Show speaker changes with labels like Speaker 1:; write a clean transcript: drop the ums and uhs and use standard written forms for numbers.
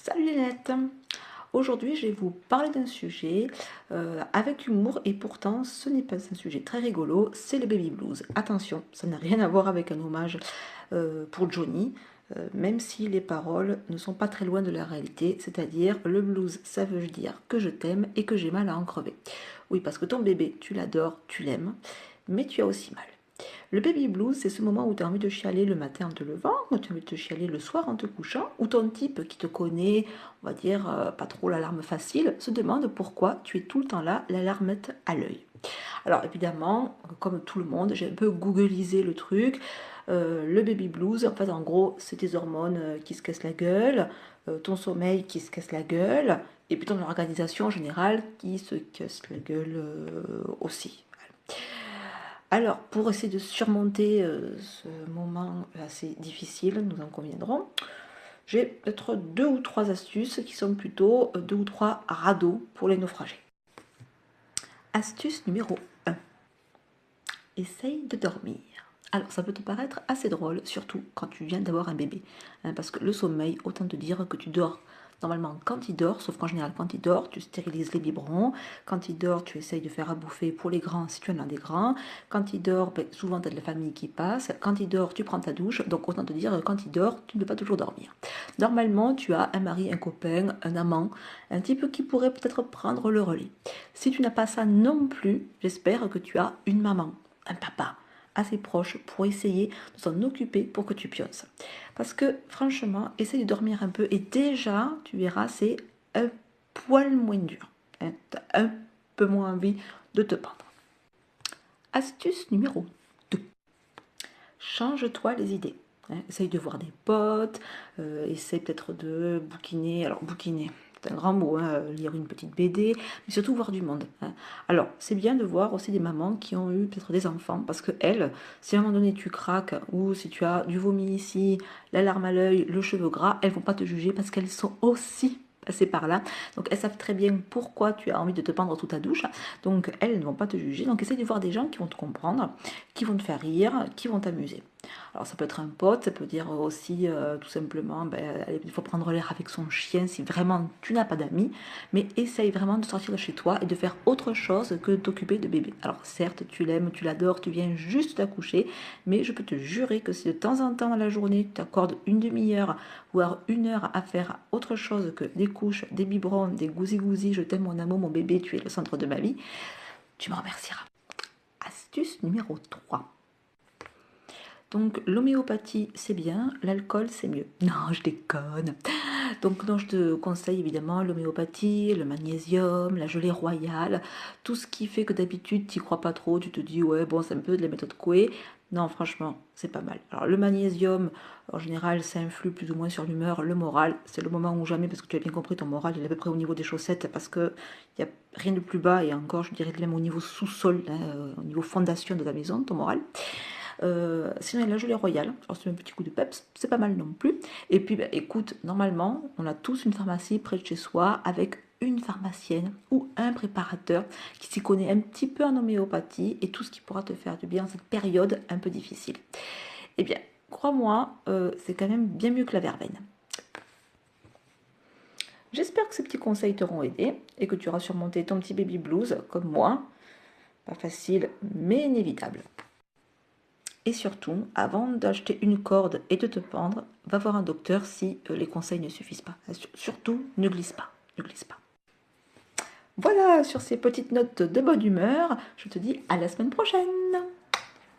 Speaker 1: Salut les nettes. Aujourd'hui je vais vous parler d'un sujet avec humour et pourtant ce n'est pas un sujet très rigolo, c'est le baby blues. Attention, ça n'a rien à voir avec un hommage pour Johnny, même si les paroles ne sont pas très loin de la réalité, c'est-à-dire le blues ça veut dire que je t'aime et que j'ai mal à en crever. Oui, parce que ton bébé tu l'adores, tu l'aimes, mais tu as aussi mal. Le baby blues, c'est ce moment où tu as envie de chialer le matin en te levant, où tu as envie de te chialer le soir en te couchant, où ton type qui te connaît, on va dire pas trop l'alarme facile, se demande pourquoi tu es tout le temps là, l'alarmette à l'œil. Alors évidemment, comme tout le monde, j'ai un peu googlisé le truc. Le baby blues, en fait en gros, c'est tes hormones qui se cassent la gueule, ton sommeil qui se casse la gueule, et puis ton organisation générale qui se casse la gueule aussi. Alors, pour essayer de surmonter ce moment assez difficile, nous en conviendrons, j'ai peut-être 2 ou 3 astuces qui sont plutôt 2 ou 3 radeaux pour les naufragés. Astuce numéro 1. Essaye de dormir. Alors, ça peut te paraître assez drôle, surtout quand tu viens d'avoir un bébé. Parce que le sommeil, autant te dire que tu dors normalement quand il dort, sauf qu'en général quand il dort, tu stérilises les biberons. Quand il dort, tu essayes de faire à bouffer pour les grands si tu en as des grands. Quand il dort, souvent tu as de la famille qui passe. Quand il dort, tu prends ta douche. Donc autant te dire que quand il dort, tu ne peux pas toujours dormir. Normalement, tu as un mari, un copain, un amant, un type qui pourrait peut-être prendre le relais. Si tu n'as pas ça non plus, j'espère que tu as une maman, un papa assez proche pour essayer de s'en occuper pour que tu pionces. Parce que franchement, essaye de dormir un peu et déjà, tu verras, c'est un poil moins dur. Tu as un peu moins envie de te pendre. Astuce numéro 2. Change-toi les idées. Essaye de voir des potes, essaye peut-être de bouquiner. Alors, bouquiner, c'est un grand mot, lire une petite BD, mais surtout voir du monde. Alors, c'est bien de voir aussi des mamans qui ont eu peut-être des enfants, parce que elles, si à un moment donné tu craques, ou si tu as du vomi ici, la larme à l'œil, le cheveu gras, elles vont pas te juger parce qu'elles sont aussi passées par là. Donc elles savent très bien pourquoi tu as envie de te pendre sous ta douche. Donc elles ne vont pas te juger. Donc essaye de voir des gens qui vont te comprendre, qui vont te faire rire, qui vont t'amuser. Alors ça peut être un pote, ça peut dire aussi tout simplement, il faut prendre l'air avec son chien si vraiment tu n'as pas d'amis, mais essaye vraiment de sortir de chez toi et de faire autre chose que de t'occuper de bébé. Alors certes, tu l'aimes, tu l'adores, tu viens juste d'accoucher, mais je peux te jurer que si de temps en temps dans la journée, tu t'accordes une demi-heure, voire 1 heure à faire autre chose que des couches, des biberons, des gousi-gousi, je t'aime mon amour, mon bébé, tu es le centre de ma vie, tu me remercieras. Astuce numéro 3. Donc l'homéopathie c'est bien, l'alcool c'est mieux. Non, je déconne. Donc non, je te conseille évidemment l'homéopathie, le magnésium, la gelée royale, tout ce qui fait que d'habitude tu n'y crois pas trop, tu te dis ouais bon c'est un peu de la méthode Coué. Non franchement c'est pas mal. Alors le magnésium en général ça influe plus ou moins sur l'humeur, le moral, c'est le moment où jamais parce que tu as bien compris ton moral il est à peu près au niveau des chaussettes parce que il n'y a rien de plus bas et encore je dirais même au niveau sous-sol, au niveau fondation de ta maison, ton moral. Sinon, il y a la gelée royale. Alors, c'est un petit coup de peps, c'est pas mal non plus. Et puis, écoute, normalement, on a tous une pharmacie près de chez soi avec une pharmacienne ou un préparateur qui s'y connaît un petit peu en homéopathie et tout ce qui pourra te faire du bien dans cette période un peu difficile. Eh bien, crois-moi, c'est quand même bien mieux que la verveine. J'espère que ces petits conseils t'auront aidé et que tu auras surmonté ton petit baby blues comme moi. Pas facile, mais inévitable. Et surtout, avant d'acheter une corde et de te pendre, va voir un docteur si les conseils ne suffisent pas. Surtout, ne glisse pas. Ne glisse pas. Voilà, sur ces petites notes de bonne humeur, je te dis à la semaine prochaine.